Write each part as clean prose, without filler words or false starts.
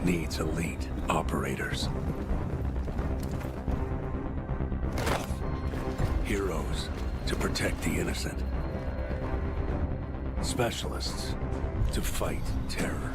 needs elite operators. Heroes to protect the innocent. Specialists to fight terror.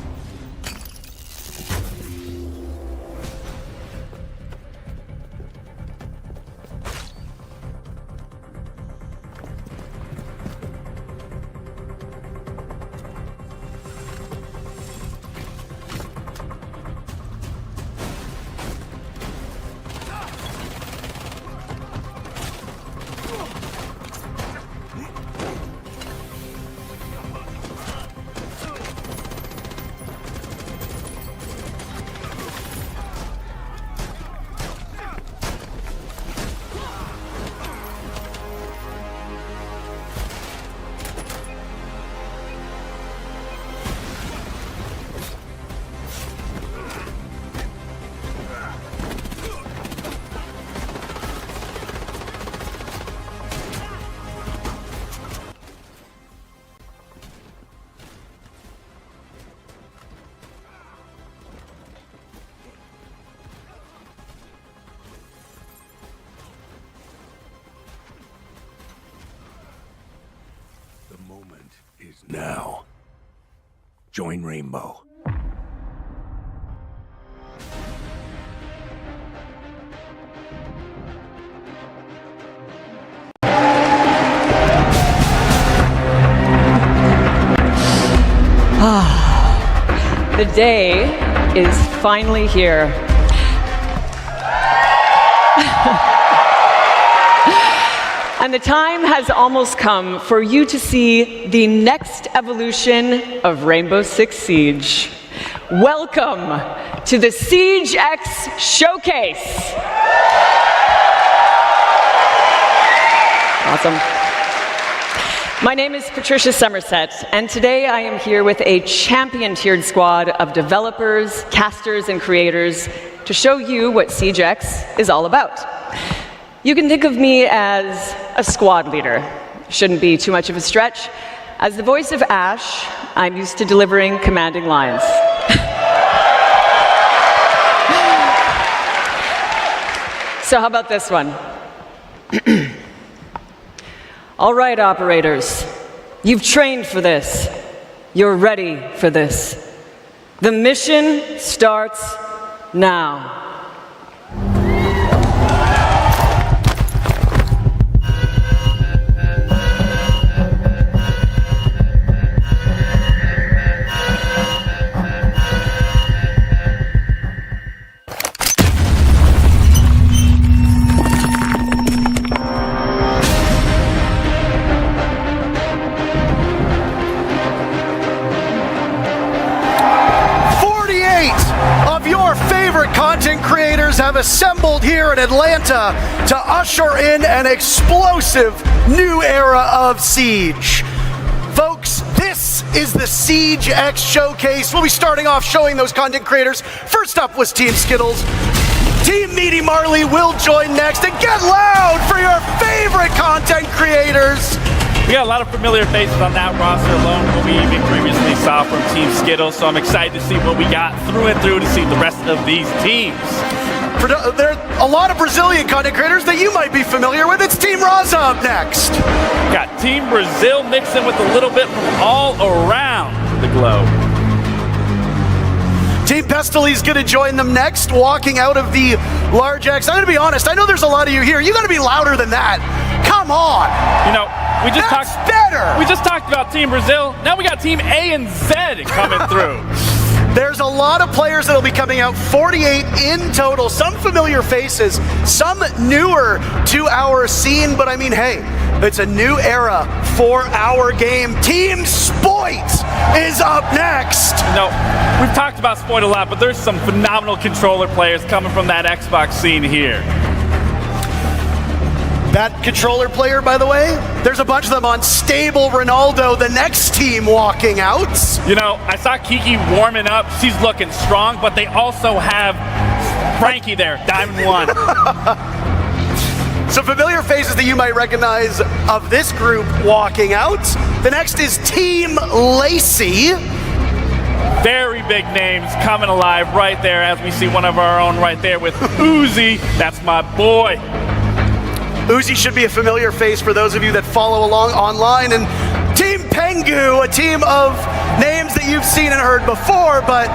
The moment is now. Join Rainbow. The day is finally here. And the time has almost come for you to see the next evolution of Rainbow Six Siege. Welcome to the Siege X Showcase. Awesome. My name is Patricia Somerset, and today I am here with a champion-tiered squad of developers, casters, and creators to show you what Siege X is all about. You can think of me as a squad leader. Shouldn't be too much of a stretch. As the voice of Ash, I'm used to delivering commanding lines. So how about this one? All right, operators, you've trained for this. You're ready for this. The mission starts now. Content creators have assembled here in Atlanta to usher in an explosive new era of Siege. Folks, this is the Siege X Showcase. We'll be starting off showing those content creators. First up was Team Skittles. Team Meaty Marley will join next. And get loud for your favorite content creators. We got a lot of familiar faces on that roster alone, what we even previously saw from Team Skittles, so I'm excited to see what we got through and through to see the rest of these teams. There are a lot of Brazilian content creators that you might be familiar with. It's Team Raza up next. Got Team Brazil mixing with a little bit from all around the globe. Team Pestily is going to join them next, walking out of the Large X. I'm going to be honest, I know there's a lot of you here. You got to be louder than that. Come on. You know, we just That's better. We just talked about Team Brazil. Now we got Team A and Z coming through. There's a lot of players that'll be coming out, 48 in total. Some familiar faces, some newer to our scene, but I mean, hey, it's a new era for our game. Team Spoit is up next. No, we've talked about Spoit a lot, but there's some phenomenal controller players coming from that Xbox scene here. That controller player, by the way, there's a bunch of them on Stable Ronaldo, the next team walking out. You know, I saw Kiki warming up. She's looking strong, but they also have Frankie there, Diamond 1. Some familiar faces that you might recognize of this group walking out. The next is Team Lacey. very big names coming alive right there as we see one of our own right there with Uzi. That's my boy. Uzi should be a familiar face for those of you that follow along online. And Team Pengu, a team of names that you've seen and heard before, but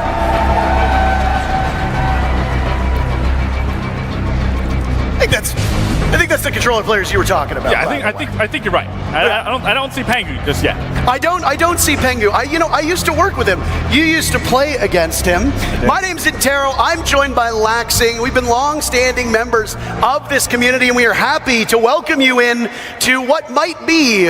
I think that's the controller players you were talking about. Yeah, I think you're right. I don't see Pengu just yet. I don't see Pengu. I used to work with him. You used to play against him. My name's Intero. I'm joined by Laxing. We've been long-standing members of this community, and we are happy to welcome you in to what might be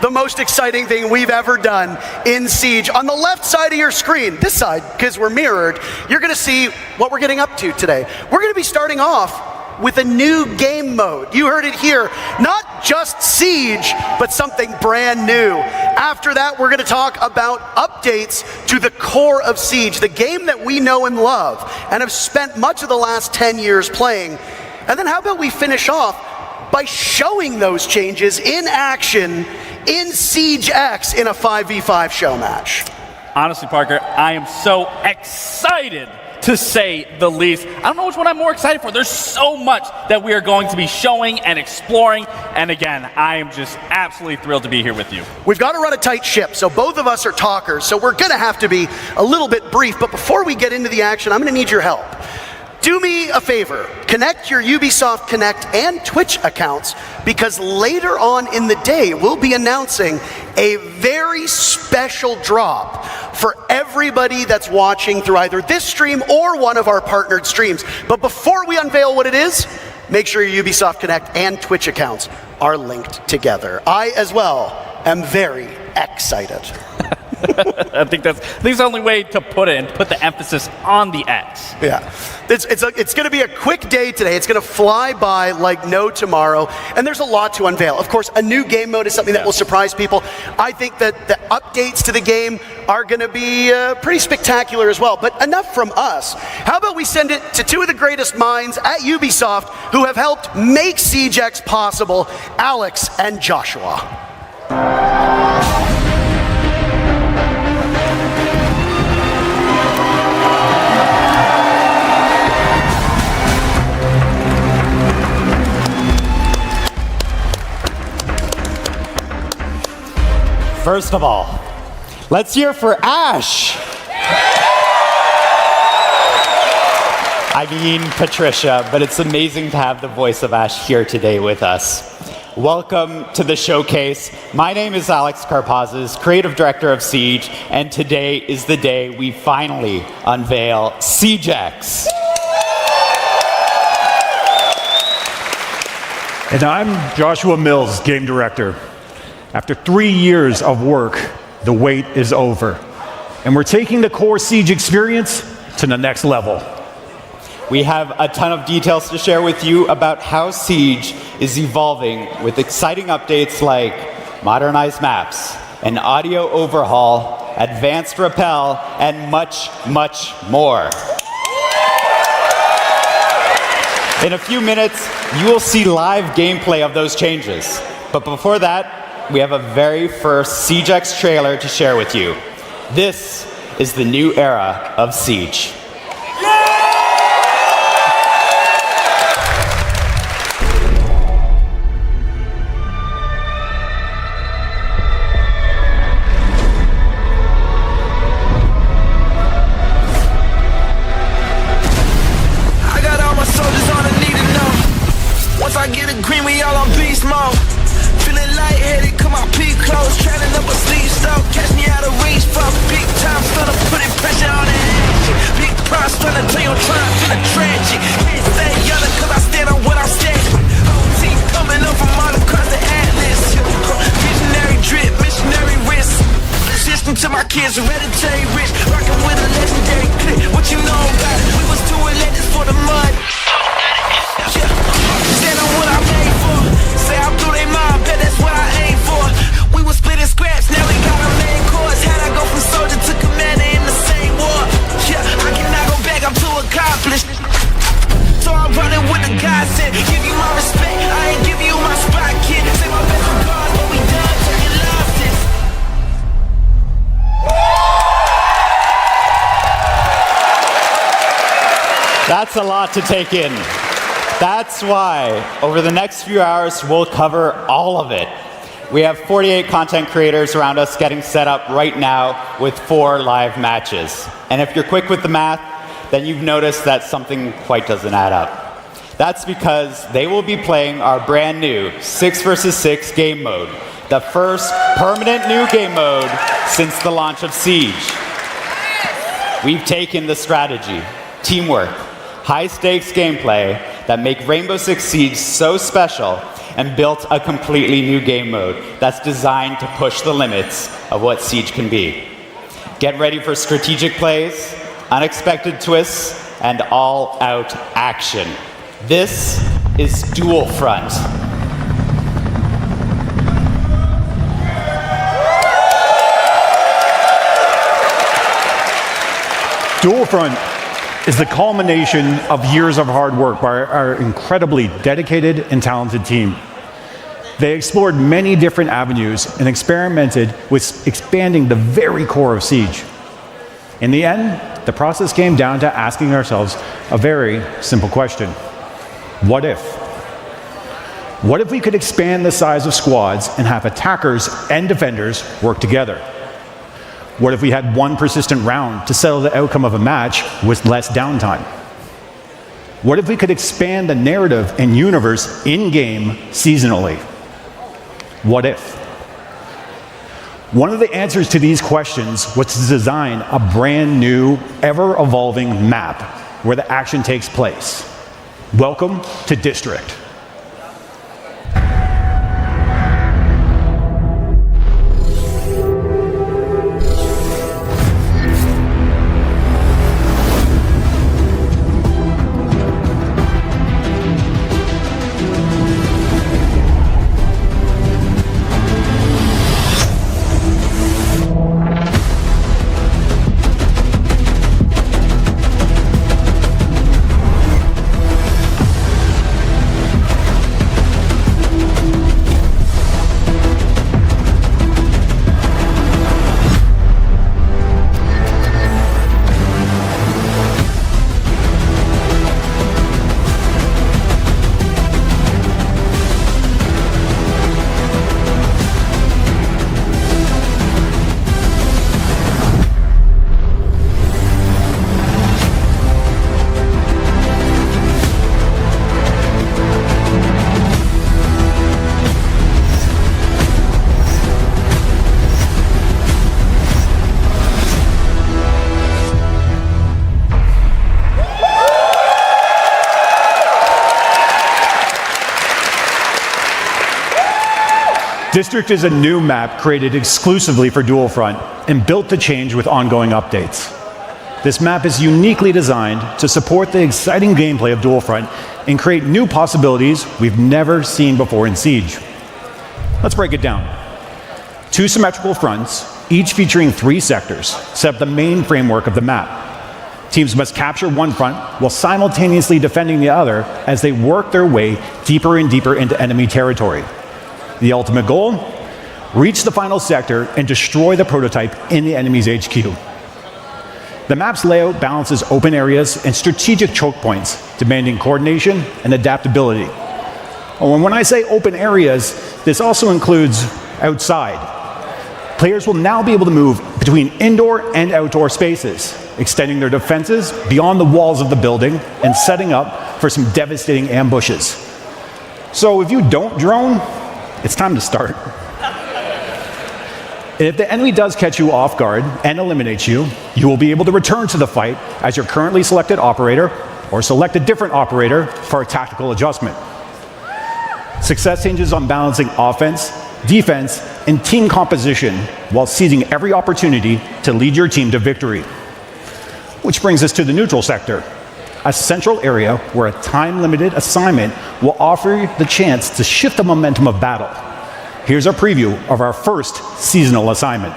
the most exciting thing we've ever done in Siege. On the left side of your screen, this side, because we're mirrored, you're gonna see what we're getting up to today. We're gonna be starting off with a new game mode. You heard it here, not just Siege, but something brand new. After that, we're gonna talk about updates to the core of Siege, the game that we know and love, and have spent much of the last 10 years playing. And then how about we finish off by showing those changes in action in Siege X in a 5v5 show match. Honestly, Parker, I am so excited to say the least. I don't know which one I'm more excited for. There's so much that we are going to be showing and exploring. And again, I am just absolutely thrilled to be here with you. We've got to run a tight ship, so both of us are talkers, so we're gonna have to be a little bit brief. But before we get into the action, I'm gonna need your help. Do me a favor, connect your Ubisoft Connect and Twitch accounts, because later on in the day, we'll be announcing a very special drop for everybody that's watching through either this stream or one of our partnered streams. But before we unveil what it is, make sure your Ubisoft Connect and Twitch accounts are linked together. I, as well, am very excited. I think that's the only way to put it and put the emphasis on the X. Yeah, it's going to be a quick day today. It's going to fly by like no tomorrow, and there's a lot to unveil. Of course, a new game mode is something that will surprise people. I think that the updates to the game are going to be pretty spectacular as well. But enough from us. How about we send it to two of the greatest minds at Ubisoft who have helped make Siege X possible, Alex and Joshua. First of all, let's hear for Ash. I mean Patricia, but it's amazing to have the voice of Ash here today with us. Welcome to the showcase. My name is Alex Karpazis, creative director of Siege, and today is the day we finally unveil Siege X. And I'm Joshua Mills, game director. After 3 years of work, the wait is over. And we're taking the core Siege experience to the next level. We have a ton of details to share with you about how Siege is evolving with exciting updates like modernized maps, an audio overhaul, advanced rappel, and much, much more. In a few minutes, you will see live gameplay of those changes. But before that, we have a very first Siege X trailer to share with you. This is the new era of Siege. I got all my soldiers on the need to know. Once I get a green, we all on beast mode. Feeling lightheaded, come my peak close. Trailing up a sleeve stove. Catch me out of reach for big time. Stunner, putting pressure on the action. Big prize, stunner, tell you I'm trying to the tragic. Can't stay yellow, cause I stand on what I'm standing. Whole team coming up from all across the atlas. Visionary drip, missionary wrist. System to my kids, hereditary rich. Rockin' with a legendary clip. What you know about it? We was too relentless for the mud. Yeah. Stand on what I made for. Say I'm through they mind, bet that's what I aim for. We was splitting scraps, now we got our main course. How'd I go from soldier to commander in the same war? Yeah, I cannot go back, I'm too accomplished. So I'm running with the godsend. Give you my respect, I ain't give you my spot, kid. Say my best regards, but we done taking losses. That's a lot to take in. That's why, over the next few hours, we'll cover all of it. We have 48 content creators around us getting set up right now with 4 live matches. And if you're quick with the math, then you've noticed that something quite doesn't add up. That's because they will be playing our brand new 6 versus 6 game mode, the first permanent new game mode since the launch of Siege. We've taken the strategy, teamwork, high-stakes gameplay that make Rainbow Six Siege so special and built a completely new game mode that's designed to push the limits of what Siege can be. Get ready for strategic plays, unexpected twists, and all-out action. This is Dual Front. Dual Front is the culmination of years of hard work by our incredibly dedicated and talented team. They explored many different avenues and experimented with expanding the very core of Siege. In the end, the process came down to asking ourselves a very simple question. What if? What if we could expand the size of squads and have attackers and defenders work together? What if we had one persistent round to settle the outcome of a match with less downtime? What if we could expand the narrative and universe in-game seasonally? What if? One of the answers to these questions was to design a brand new, ever-evolving map where the action takes place. Welcome to District. District is a new map created exclusively for Dual Front and built to change with ongoing updates. This map is uniquely designed to support the exciting gameplay of Dual Front and create new possibilities we've never seen before in Siege. Let's break it down. 2 symmetrical fronts, each featuring 3 sectors, set up the main framework of the map. Teams must capture one front while simultaneously defending the other as they work their way deeper and deeper into enemy territory. The ultimate goal? Reach the final sector and destroy the prototype in the enemy's HQ. The map's layout balances open areas and strategic choke points, demanding coordination and adaptability. And when I say open areas, this also includes outside. Players will now be able to move between indoor and outdoor spaces, extending their defenses beyond the walls of the building and setting up for some devastating ambushes. So if you don't drone, it's time to start. And if the enemy does catch you off guard and eliminates you, you will be able to return to the fight as your currently selected operator or select a different operator for a tactical adjustment. Success hinges on balancing offense, defense, and team composition while seizing every opportunity to lead your team to victory. Which brings us to the neutral sector, a central area where a time-limited assignment will offer you the chance to shift the momentum of battle. Here's a preview of our first seasonal assignment.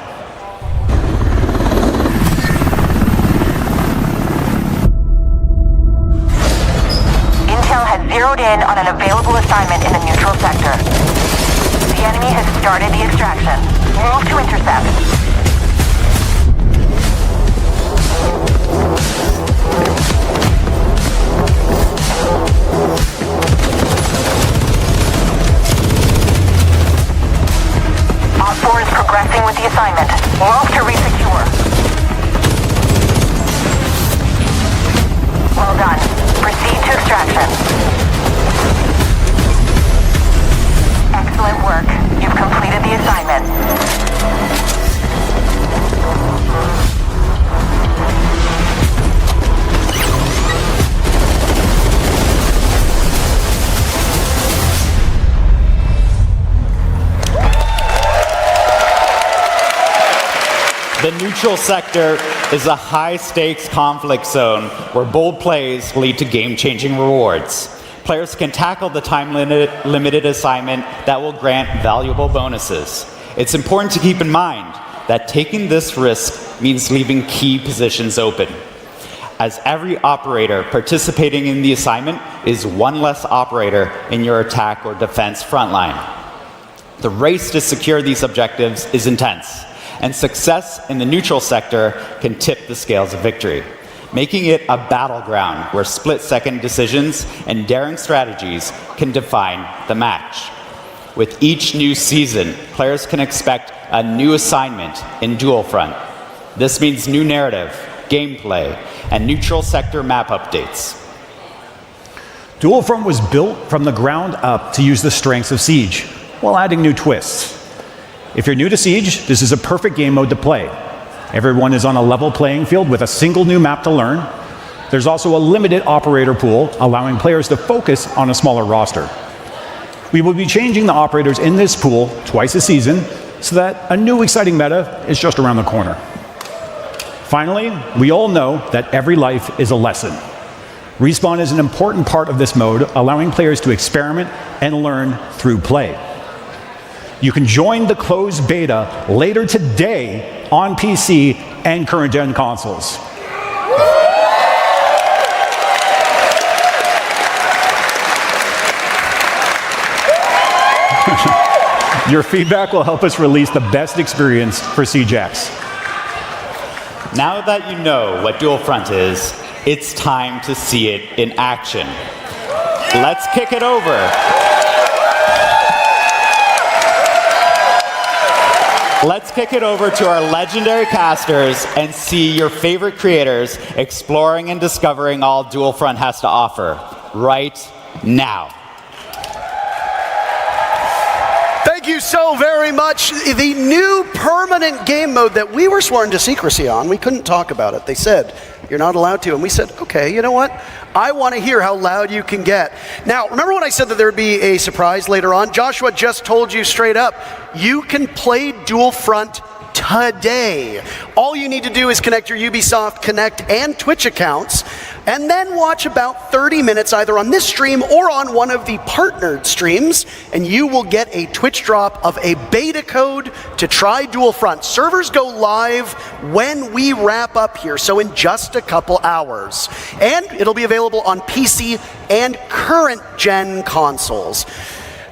Intel has zeroed in on an available assignment in the neutral sector. The enemy has started the extraction. Move to intercept. the assignment. Move to resecure. Well done. Proceed to extraction. Excellent work. You've completed the assignment. The neutral sector is a high-stakes conflict zone where bold plays lead to game-changing rewards. Players can tackle the time-limited assignment that will grant valuable bonuses. It's important to keep in mind that taking this risk means leaving key positions open, as every operator participating in the assignment is one less operator in your attack or defense frontline. The race to secure these objectives is intense, and success in the neutral sector can tip the scales of victory, making it a battleground where split-second decisions and daring strategies can define the match. With each new season, players can expect a new assignment in Dual Front. This means new narrative, gameplay, and neutral sector map updates. Dual Front was built from the ground up to use the strengths of Siege, while adding new twists. If you're new to Siege, this is a perfect game mode to play. Everyone is on a level playing field with a single new map to learn. There's also a limited operator pool, allowing players to focus on a smaller roster. We will be changing the operators in this pool twice a season, so that a new exciting meta is just around the corner. Finally, we all know that every life is a lesson. Respawn is an important part of this mode, allowing players to experiment and learn through play. You can join the closed beta later today on PC and current-gen consoles. Your feedback will help us release the best experience for Siege X. Now that you know what Dual Front is, it's time to see it in action. Let's kick it over. Let's kick it over to our legendary casters and see your favorite creators exploring and discovering all Dual Front has to offer right now. Thank you so very much. The new permanent game mode that we were sworn to secrecy on, we couldn't talk about it. They said, you're not allowed to. And we said, okay, you know what? I want to hear how loud you can get. Now, remember when I said that there would be a surprise later on? Joshua just told you straight up, you can play Dual Front today. All you need to do is connect your Ubisoft Connect and Twitch accounts, and then watch about 30 minutes either on this stream or on one of the partnered streams, and you will get a Twitch drop of a beta code to try Dual Front. Servers go live when we wrap up here, so in just a couple hours. And it'll be available on PC and current-gen consoles.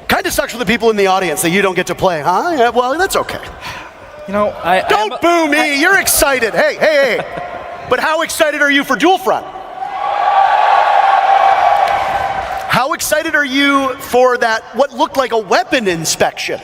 Kind of sucks for the people in the audience that you don't get to play, huh? Yeah, well, that's okay. You know, Don't boo me. You're excited. Hey. But how excited are you for Dual Front? How excited are you for that, what looked like a weapon inspection?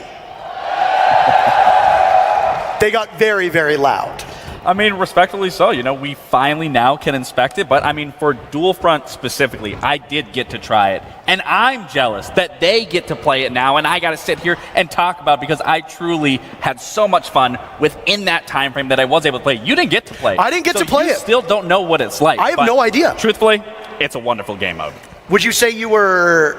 They got very, very loud. I mean, respectfully so. You know, we finally now can inspect it. But I mean, for Dual Front specifically, I did get to try it. And I'm jealous that they get to play it now. And I got to sit here and talk about it because I truly had so much fun within that time frame that I was able to play. You didn't get to play it. I didn't get to play you it. Still don't know what it's like. I have no idea. Truthfully, it's a wonderful game mode. Would you say you were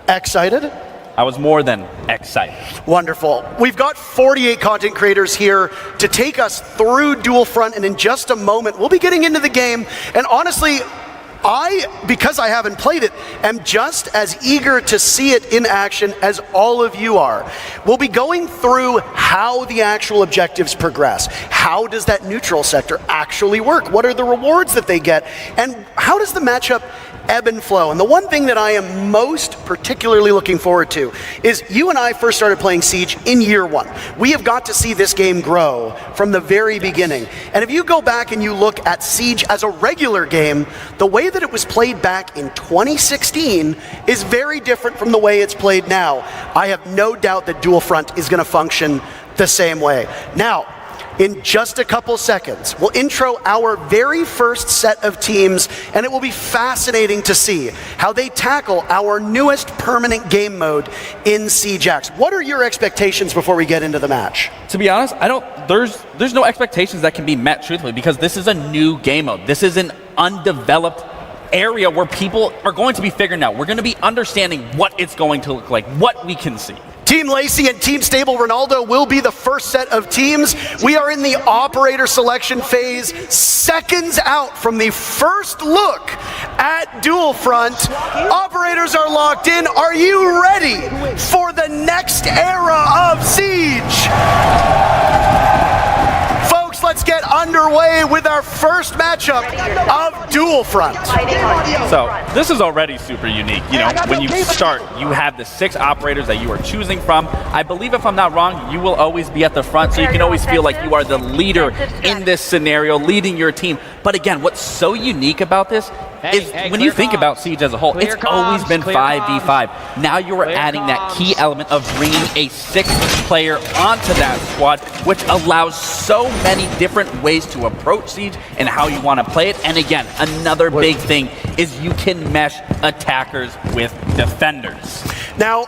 excited? I was more than excited. Wonderful. We've got 48 content creators here to take us through Dual Front, and in just a moment, we'll be getting into the game. And honestly, because I haven't played it, am just as eager to see it in action as all of you are. We'll be going through how the actual objectives progress. How does that neutral sector actually work? What are the rewards that they get? And how does the matchup ebb and flow? And the one thing that I am most particularly looking forward to is you and I first started playing Siege in year one. We have got to see this game grow from the very beginning. And if you go back and you look at Siege as a regular game, the way that it was played back in 2016 is very different from the way it's played now. I have no doubt that Dual Front is going to function the same way. Now, in just a couple seconds, we'll intro our very first set of teams, and it will be fascinating to see how they tackle our newest permanent game mode in SiegeX. What are your expectations before we get into the match? To be honest, there's no expectations that can be met, truthfully, because this is a new game mode. This is an undeveloped area where people are going to be figuring out. We're going to be understanding what it's going to look like, what we can see. Team Lacey and Team Stable Ronaldo will be the first set of teams. We are in the operator selection phase, seconds out from the first look at Dual Front. Operators are locked in. Are you ready for the next era of Siege? Folks, let's get underway with our first matchup of Dual Front. So this is already super unique. You know, when you start, you have the 6 operators that you are choosing from. I believe, if I'm not wrong, you will always be at the front, so you can always feel like you are the leader in this scenario, leading your team. But again, what's so unique about this is when you think about Siege as a whole, it's always been 5v5. Now you are adding that key element of bringing a 6th player onto that squad, which allows so many different ways to approach Siege and how you want to play it. And again, another big thing is you can mesh attackers with defenders. Now,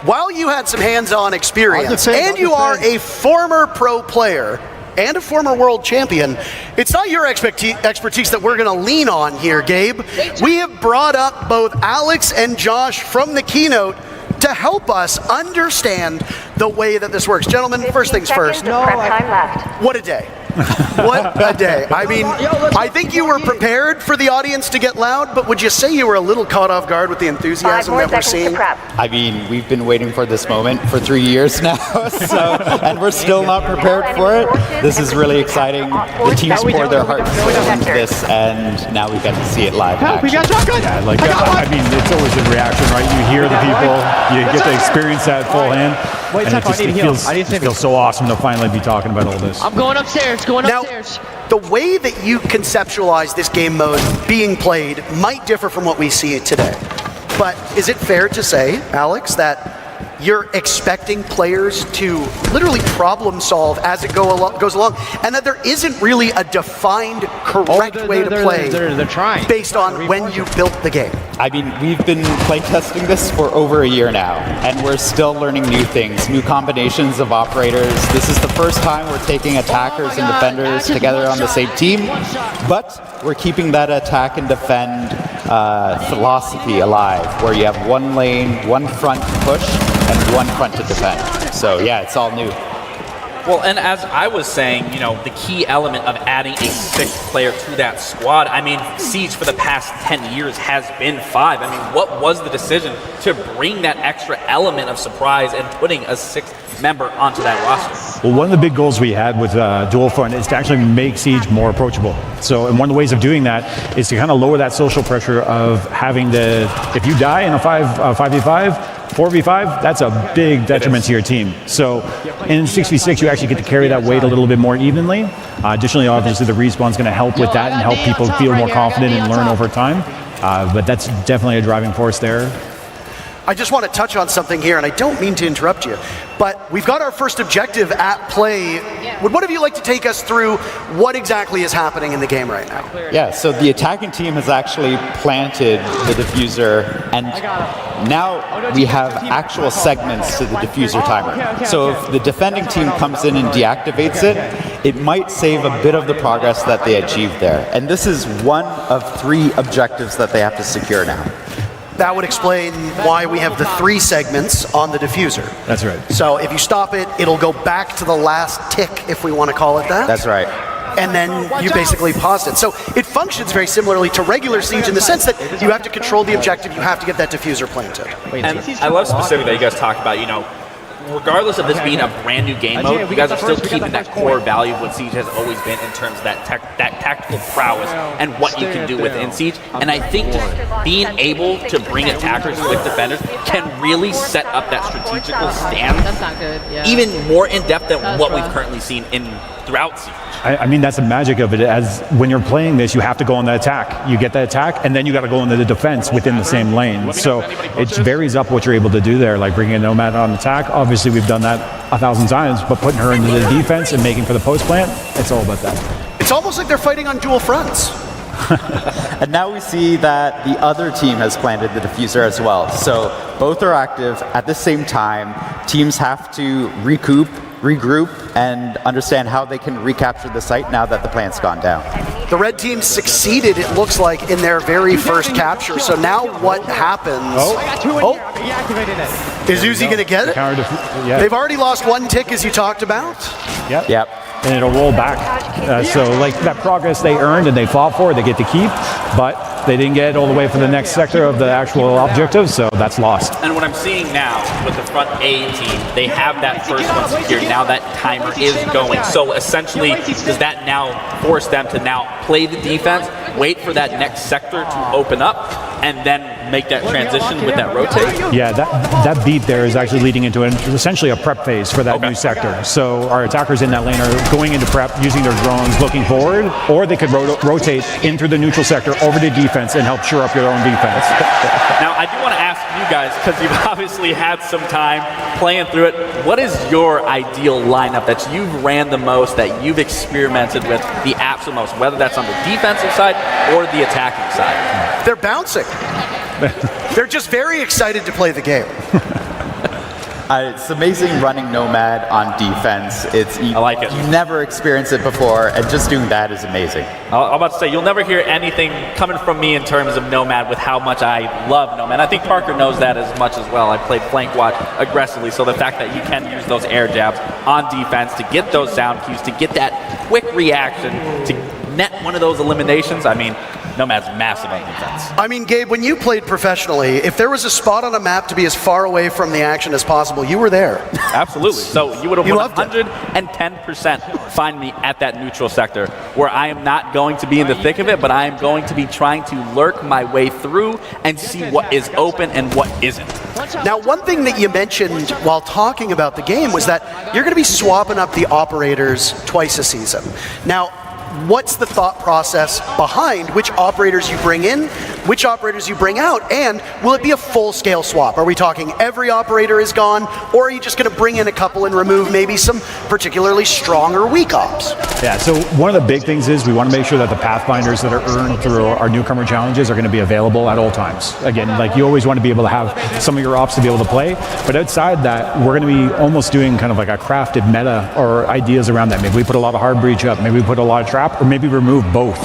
while you had some hands-on experience, and you are a former pro player and a former world champion, it's not your expertise that we're going to lean on here, Gabe. We have brought up both Alex and Josh from the keynote to help us understand the way that this works. Gentlemen, first things first. What a day. What a day. I mean, I think you were prepared for the audience to get loud, but would you say you were a little caught off guard with the enthusiasm that we're seeing? I mean, we've been waiting for this moment for 3 years now, and we're still not prepared for it. This is really exciting. The teams poured their heart and soul into this, and now we get to see it live. Yeah, like, I mean, it's always a reaction, right? You hear the people, you get to experience that full hand, and it feels so awesome to finally be talking about all this. I'm going upstairs, Now, the way that you conceptualize this game mode being played might differ from what we see today. But is it fair to say, Alex, that you're expecting players to literally problem solve as it goes along, and that there isn't really a defined correct way to play they're trying based on when you built the game? I mean, we've been playtesting this for over a year now, and we're still learning new things, new combinations of operators. This is the first time we're taking attackers and defenders together on the same team, but we're keeping that attack and defend philosophy alive, where you have one lane, one front to push, and one front to defend. So yeah, it's all new. Well, and as I was saying, you know, the key element of adding a 6th player to that squad, I mean, Siege for the past 10 years has been 5. I mean, what was the decision to bring that extra element of surprise and putting a 6th member onto that roster? Well, one of the big goals we had with Dual Front is to actually make Siege more approachable. So, and one of the ways of doing that is to kind of lower that social pressure of having to, if you die in a 5v5, 4v5, that's a big detriment to your team. So in 6v6, you actually get to carry that weight a little bit more evenly. Additionally, obviously, the respawn's going to help with that and help people feel more confident and learn over time. But that's definitely a driving force there. I just want to touch on something here, and I don't mean to interrupt you, but we've got our first objective at play. Would one of you like to take us through what exactly is happening in the game right now? Yeah, so the attacking team has actually planted the diffuser, and now we have actual segments to the diffuser timer. So if the defending team comes in and deactivates it, it might save a bit of the progress that they achieved there. And this is one of 3 objectives that they have to secure now. That would explain why we have the 3 segments on the diffuser. That's right. So if you stop it, it'll go back to the last tick, if we want to call it that. That's right. And then you basically paused it. So it functions very similarly to regular Siege in the sense that you have to control the objective, you have to get that diffuser planted. And I love specifically that you guys talk about, you know, regardless of this being a brand new game mode, you guys are still keeping that core value of what Siege has always been in terms of that tactical prowess and what you can do within Siege. And I think just being able to bring attackers with defenders can really set up that strategical stand even more in depth than what we've currently seen in throughout Siege. I mean, that's the magic of it. As when you're playing this, you have to go on the attack. You get the attack, and then you got to go into the defense within the same lane. So it varies up what you're able to do there, like bringing a Nomad on attack. Obviously, we've done that 1,000 times, but putting her into the defense and making for the post plant, it's all about that. It's almost like they're fighting on dual fronts. And now we see that the other team has planted the diffuser as well. So both are active at the same time. Teams have to regroup, and understand how they can recapture the site now that the plant's gone down. The red team succeeded, it looks like, in their very first capture. So now what happens? Is Uzi going to get it? Yeah. They've already lost one tick, as you talked about. Yep. And it'll roll back. So like that progress they earned and they fought for, they get to keep, but they didn't get all the way for the next sector of the actual objective, so that's lost. And what I'm seeing now with the front A team, they have that first one secured. Now that timer is going. So essentially, does that now force them to now play the defense, wait for that next sector to open up, and then make that transition with that rotate? Yeah, that beat there is actually leading into essentially a prep phase for that new sector. So our attackers in that lane are going into prep, using their drones, looking forward, or they could rotate in through the neutral sector over to defense and help shore up your own defense. Now, I do want to ask you guys, because you've obviously had some time playing through it, what is your ideal lineup that you've ran the most, that you've experimented with the absolute most, whether that's on the defensive side or the attacking side? They're bouncing. They're just very excited to play the game. It's amazing running Nomad on defense. I like it. You never experienced it before, and just doing that is amazing. I'm about to say, you'll never hear anything coming from me in terms of Nomad with how much I love Nomad. I think Parker knows that as much as well. I played flank watch aggressively, so the fact that you can use those air jabs on defense to get those sound cues, to get that quick reaction, to net one of those eliminations, I mean, Nomad's massive on defense. I mean, Gabe, when you played professionally, if there was a spot on a map to be as far away from the action as possible, you were there. Absolutely. So you would have You loved 110% find me at that neutral sector, where I am not going to be in the thick of it, but I am going to be trying to lurk my way through and see what is open and what isn't. Now, one thing that you mentioned while talking about the game was that you're going to be swapping up the operators twice a season. Now, what's the thought process behind which operators you bring in, which operators you bring out, and will it be a full-scale swap? Are we talking every operator is gone, or are you just going to bring in a couple and remove maybe some particularly strong or weak ops? Yeah, so one of the big things is we want to make sure that the Pathfinders that are earned through our newcomer challenges are going to be available at all times. Again, like you always want to be able to have some of your ops to be able to play, but outside that, we're going to be almost doing kind of like a crafted meta or ideas around that. Maybe we put a lot of hard breach up, maybe we put a lot of trap, or maybe remove both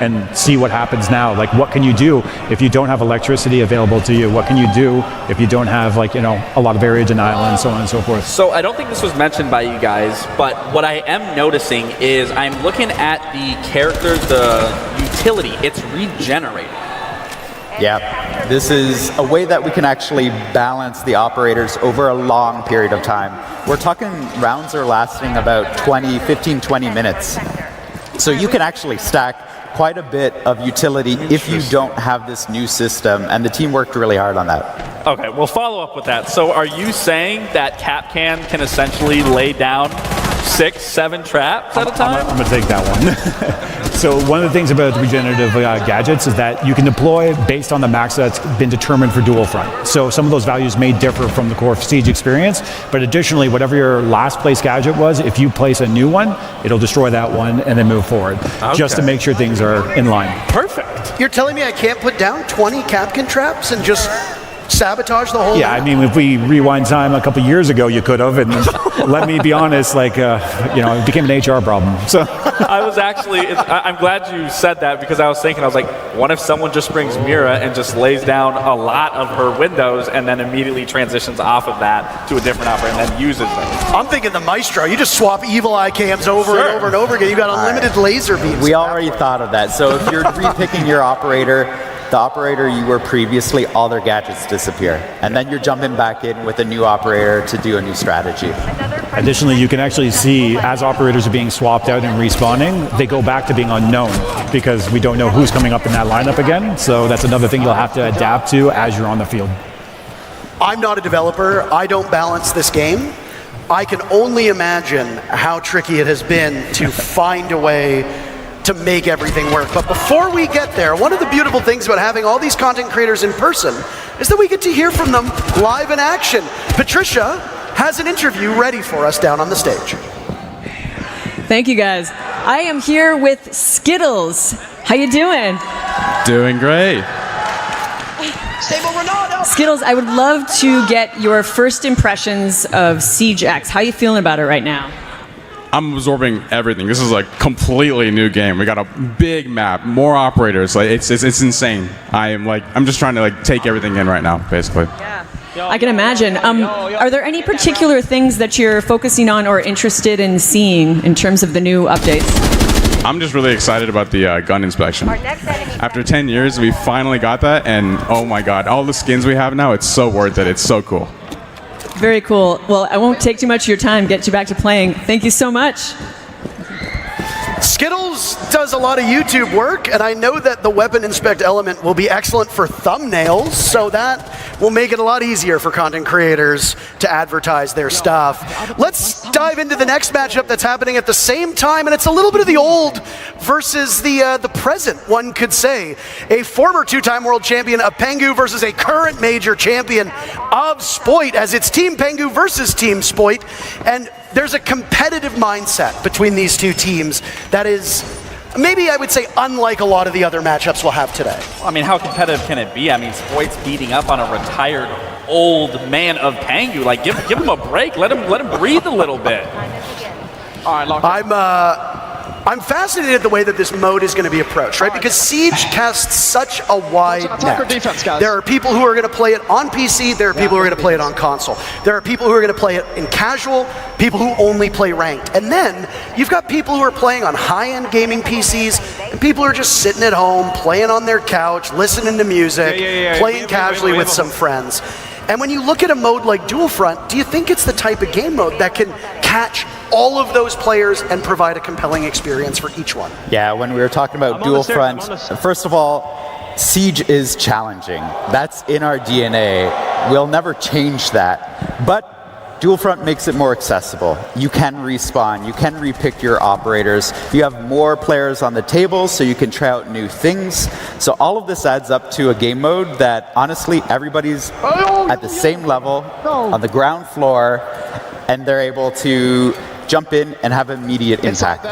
and see what happens now. Like, what can you do if you don't have electricity available to you? What can you do if you don't have, like, you know, a lot of area denial and so on and so forth? So I don't think this was mentioned by you guys, but what I am noticing is I'm looking at the character, the utility, it's regenerating. Yeah, this is a way that we can actually balance the operators over a long period of time. We're talking rounds are lasting about 15, 20 minutes. So you can actually stack quite a bit of utility if you don't have this new system, and the team worked really hard on that. Okay, we'll follow up with that. So are you saying that Kapkan can essentially lay down 6, 7 traps at a time? I'm going to take that one. So one of the things about regenerative gadgets is that you can deploy based on the max that's been determined for dual front. So some of those values may differ from the core Siege experience, but additionally, whatever your last place gadget was, if you place a new one, it'll destroy that one and then move forward, just to make sure things are in line. Perfect. You're telling me I can't put down 20 Kapkan traps and just sabotage the whole Yeah, map? I mean, if we rewind time a couple years ago, you could have, and let me be honest, like, you know, it became an HR problem. So I was actually, I'm glad you said that, because I was thinking, I was like, what if someone just brings Mira and just lays down a lot of her windows and then immediately transitions off of that to a different operator and then uses them? I'm thinking the Maestro. You just swap evil eye cams over and over and over again. You got unlimited laser beams. We already thought of that. So if you're repicking your operator, the operator you were previously, all their gadgets disappear. And then you're jumping back in with a new operator to do a new strategy. additionally, you can actually see as operators are being swapped out and respawning, they go back to being unknown because we don't know who's coming up in that lineup again. So that's another thing you'll have to adapt to as you're on the field. I'm not a developer. I don't balance this game. I can only imagine how tricky it has been to find a way to make everything work. But before we get there, one of the beautiful things about having all these content creators in person is that we get to hear from them live in action. Patricia has an interview ready for us down on the stage. Thank you, guys. I am here with Skittles. How you doing? Doing great. Skittles, I would love to get your first impressions of Siege X. How are you feeling about it right now? I'm absorbing everything. This is a completely new game. We got a big map, more operators. Like it's insane. I'm just trying to take everything in right now, basically. Yeah. I can imagine. Are there any particular things that you're focusing on or interested in seeing in terms of the new updates? I'm just really excited about the gun inspection. After 10 years, we finally got that, and oh my god, all the skins we have now, it's so worth it. It's so cool. Very cool. Well, I won't take too much of your time, get you back to playing. Thank you so much. Skittles does a lot of YouTube work, and I know that the weapon inspect element will be excellent for thumbnails, so that will make it a lot easier for content creators to advertise their stuff. Let's dive into the next matchup that's happening at the same time, and it's a little bit of the old versus the present, one could say. A former two-time world champion of Pengu versus a current major champion of Spoit, as it's Team Pengu versus Team Spoit, and there's a competitive mindset between these two teams that is, maybe I would say, unlike a lot of the other matchups we'll have today. I mean, how competitive can it be? I mean, Spoit's beating up on a retired old man of Pengu. Like, give him a break. Let him breathe a little bit. All right, I'm fascinated at the way that this mode is going to be approached, right? Because Siege casts such a wide net. There are people who are going to play it on PC, there are people who are going to play it on console. There are people who are going to play it in casual, people who only play ranked. And then you've got people who are playing on high-end gaming PCs, and people who are just sitting at home, playing on their couch, listening to music, playing casually with some friends. And when you look at a mode like Dual Front, do you think it's the type of game mode that can catch all of those players and provide a compelling experience for each one? Yeah, when we were talking about Dual Front, first of all, Siege is challenging. That's in our DNA. We'll never change that. But Dual Front makes it more accessible. You can respawn, you can repick your operators, you have more players on the table so you can try out new things. So all of this adds up to a game mode that honestly everybody's at the same level, on the ground floor, and they're able to jump in and have immediate impact.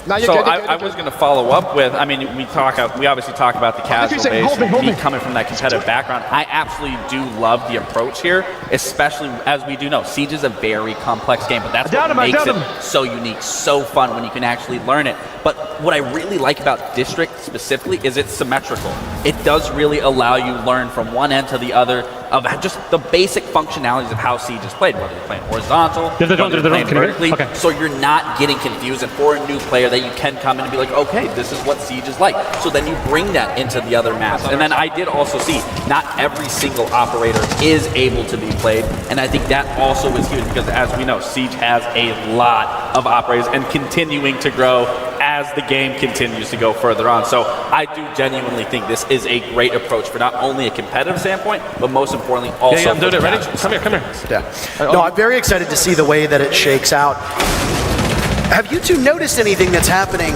So I was going to follow up with, I mean, we obviously talk about the casual base, me coming from that competitive background. I absolutely do love the approach here, especially as we do know, Siege is a very complex game, but that's what makes it so unique, so fun when you can actually learn it. But what I really like about District specifically is it's symmetrical. It does really allow you to learn from one end to the other of just the basic functionalities of how Siege is played, whether you're playing horizontal, whether you're playing vertically, so you're not getting confused. And for a new player that you can come in and be like, okay, this is what Siege is like. So then you bring that into the other maps. And then I did also see not every single operator is able to be played. And I think that also is huge because as we know, Siege has a lot of operators and continuing to grow as the game continues to go further on. So I do genuinely think this is a great approach for not only a competitive standpoint, but most importantly also I'm doing it. Ready? Come here. Yeah. No, I'm very excited to see the way that it shakes out. Have you two noticed anything that's happening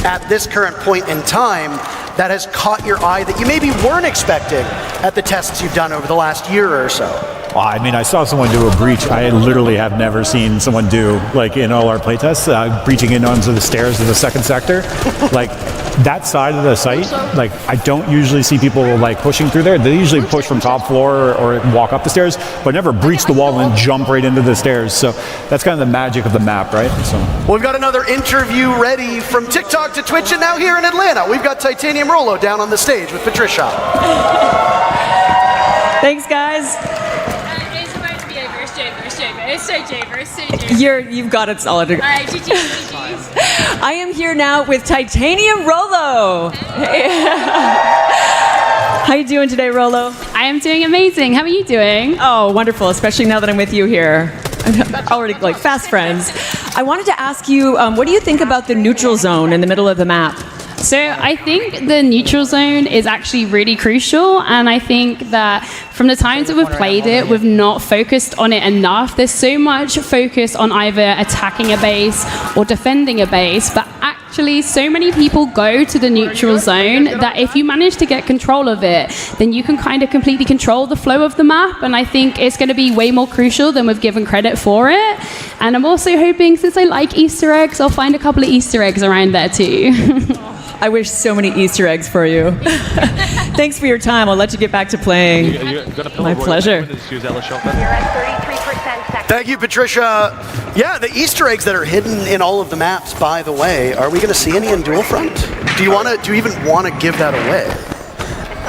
at this current point in time that has caught your eye that you maybe weren't expecting at the tests you've done over the last year or so? Well, I mean, I saw someone do a breach I literally have never seen someone do, like in all our playtests, breaching in onto the stairs of the second sector. Like, that side of the site, like, I don't usually see people like pushing through there. They usually push from top floor or walk up the stairs, but never breach the wall and jump right into the stairs. So that's kind of the magic of the map, right? So we've got another interview ready from TikTok to Twitch, and now here in Atlanta, we've got Titanium Rollo down on the stage with Patricia. Thanks, guys. You've got it solid. All right, GG's. I am here now with Titanium Rollo. How you doing today, Rollo? I am doing amazing. How are you doing? Oh, wonderful, especially now that I'm with you here. I'm already like fast friends. I wanted to ask you, what do you think about the neutral zone in the middle of the map? So I think the neutral zone is actually really crucial, and I think that from the times that we've played it, we've not focused on it enough. There's so much focus on either attacking a base or defending a base, but actually so many people go to the neutral zone that if you manage to get control of it, then you can kind of completely control the flow of the map, and I think it's going to be way more crucial than we've given credit for it. And I'm also hoping, since I like Easter eggs, I'll find a couple of Easter eggs around there too. I wish so many Easter eggs for you. Thanks for your time. I'll let you get back to playing. My pleasure. Thank you, Patricia. Yeah, the Easter eggs that are hidden in all of the maps, by the way, are we going to see any in Dual Front? Do you even want to give that away?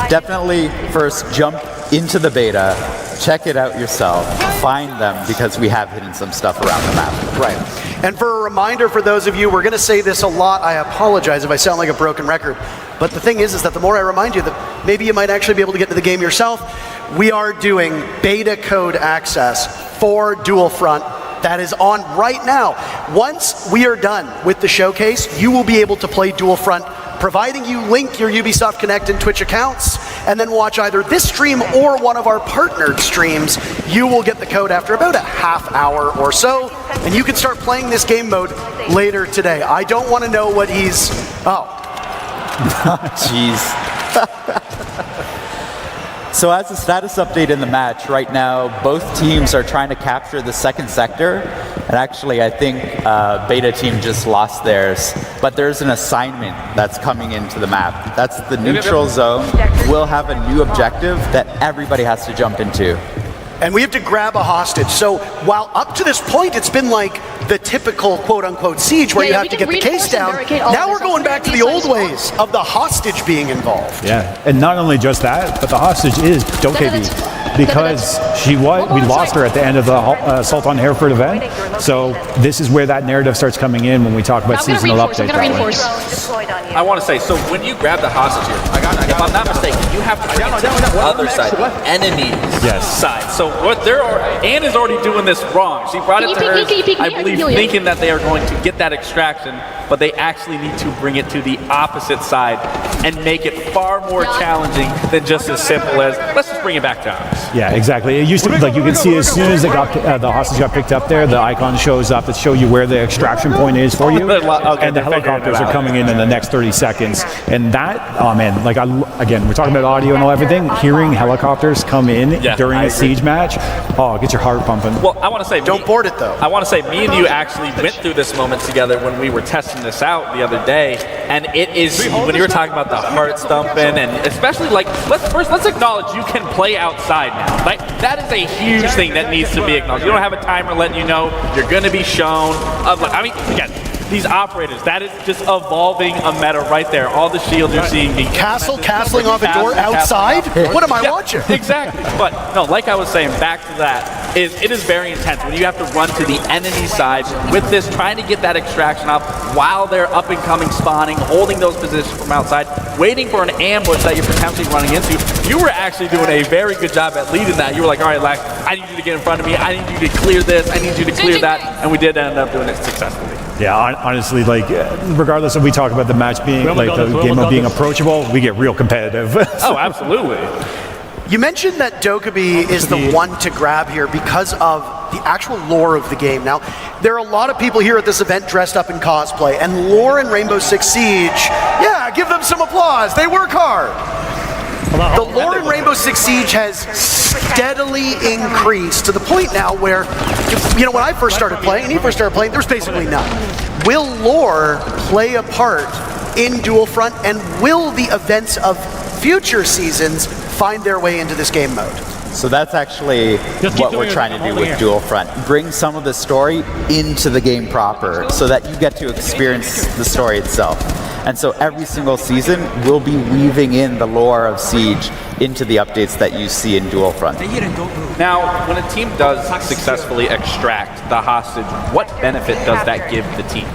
Definitely first jump into the beta, check it out yourself, find them, because we have hidden some stuff around the map. Right. And for a reminder for those of you, we're going to say this a lot. I apologize if I sound like a broken record. But the thing is that the more I remind you that maybe you might actually be able to get to the game yourself, we are doing beta code access for Dual Front. That is on right now. Once we are done with the showcase, you will be able to play Dual Front, providing you link your Ubisoft Connect and Twitch accounts, and then watch either this stream or one of our partnered streams. You will get the code after about a half hour or so, and you can start playing this game mode later today. I don't want to know what he's... Oh. Jeez. So as a status update in the match, right now, both teams are trying to capture the second sector. And actually, I think Beta team just lost theirs. But there's an assignment that's coming into the map. That's the neutral zone. We'll have a new objective that everybody has to jump into. And we have to grab a hostage. So while up to this point, it's been like the typical quote-unquote siege where you have to get the case down, now we're going back to the old ways of the hostage being involved. Yeah, and not only just that, but the hostage is Dokkaebi, because we lost her at the end of the Assault on Hereford event. So this is where that narrative starts coming in when we talk about seasonal updates. I want to say, so when you grab the hostage here, if I'm not mistaken, you have to bring it to the other side, the enemy side. So what Anne is already doing this wrong. She brought it to her, I believe, thinking that they are going to get that extraction, but they actually need to bring it to the opposite side and make it far more challenging than just as simple as, let's just bring it back to us. Yeah, exactly. It used to be like you can see as soon as it got the hostage got picked up there, the icon shows up to show you where the extraction point is for you, and the helicopters are coming in the next 30 seconds. And that, oh man, like again, we're talking about audio and all everything. Hearing helicopters come in during a siege match, oh, get your heart pumping. Well, I want to say, don't board it though. I want to say, me and you actually went through this moment together when we were testing this out the other day, and it is when you were talking about the heart thumping, and especially like let's acknowledge you can play outside now. Like that is a huge thing that needs to be acknowledged. You don't have a timer letting you know you're going to be shown. I mean, again, these operators, that is just evolving a meta right there. All the shields you're seeing being castling off a door outside? What am I watching? Exactly. But no, like I was saying, back to that, it is very intense when you have to run to the enemy side with this, trying to get that extraction up while they're up and coming, spawning, holding those positions from outside, waiting for an ambush that you're potentially running into. You were actually doing a very good job at leading that. You were like, all right, Lax, I need you to get in front of me. I need you to clear this. I need you to clear that. And we did end up doing it successfully. Yeah, honestly, like regardless if we talk about the match being like the game of being approachable, we get real competitive. Oh, absolutely. You mentioned that Dokkaebi is the one to grab here because of the actual lore of the game. Now, there are a lot of people here at this event dressed up in cosplay, and lore in Rainbow Six Siege, yeah, give them some applause. They work hard. The lore in Rainbow Six Siege has steadily increased to the point now where, you know, when I first started playing, and he first started playing, there was basically none. Will lore play a part in Dual Front, and will the events of future seasons find their way into this game mode? So that's actually what we're trying to do with Dual Front. Bring some of the story into the game proper so that you get to experience the story itself. And so every single season, we'll be weaving in the lore of Siege into the updates that you see in Dual Front. Now, when a team does successfully extract the hostage, what benefit does that give the team?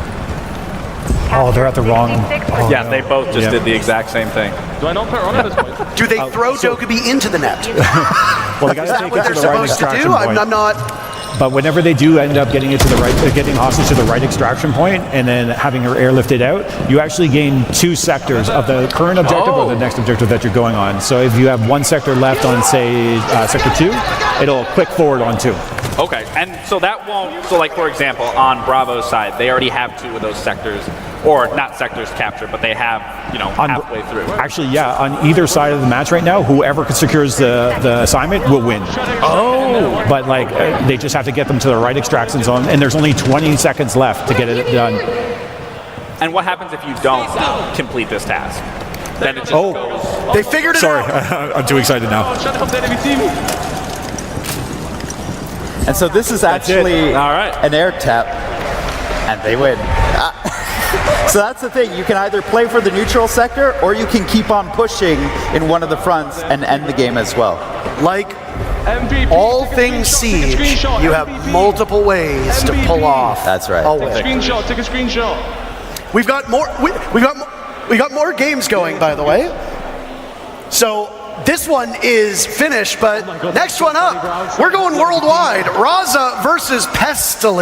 Oh, they're at the wrong... Oh, yeah, they both just did the exact same thing. Do I know at this point? Do they throw Dokkaebi into the net? Well, they got to take it to the right extraction point. I'm not... But whenever they do end up getting it to the right, getting hostage to the right extraction point, and then having her airlifted out, you actually gain 2 sectors of the current objective or the next objective that you're going on. So if you have 1 sector left on, say, sector 2, it'll click forward on 2. Okay, and so that won't, so like for example, on Bravo's side, they already have 2 of those sectors, or not sectors captured, but they have, you know, halfway through. Actually, yeah, on either side of the match right now, whoever secures the assignment will win. Oh! But like, they just have to get them to the right extraction zone, and there's only 20 seconds left to get it done. And what happens if you don't complete this task? Then it just goes. They figured it out. Sorry, I'm too excited now. And so this is actually All right. an air tap, and they win. So that's the thing. You can either play for the neutral sector, or you can keep on pushing in one of the fronts and end the game as well. Like all things Siege, you have multiple ways to pull off. That's right. a win. Screenshot, take a screenshot. We've got more. We got more games going, by the way. So this one is finished, but next one up, we're going worldwide. Raza versus Pestilence.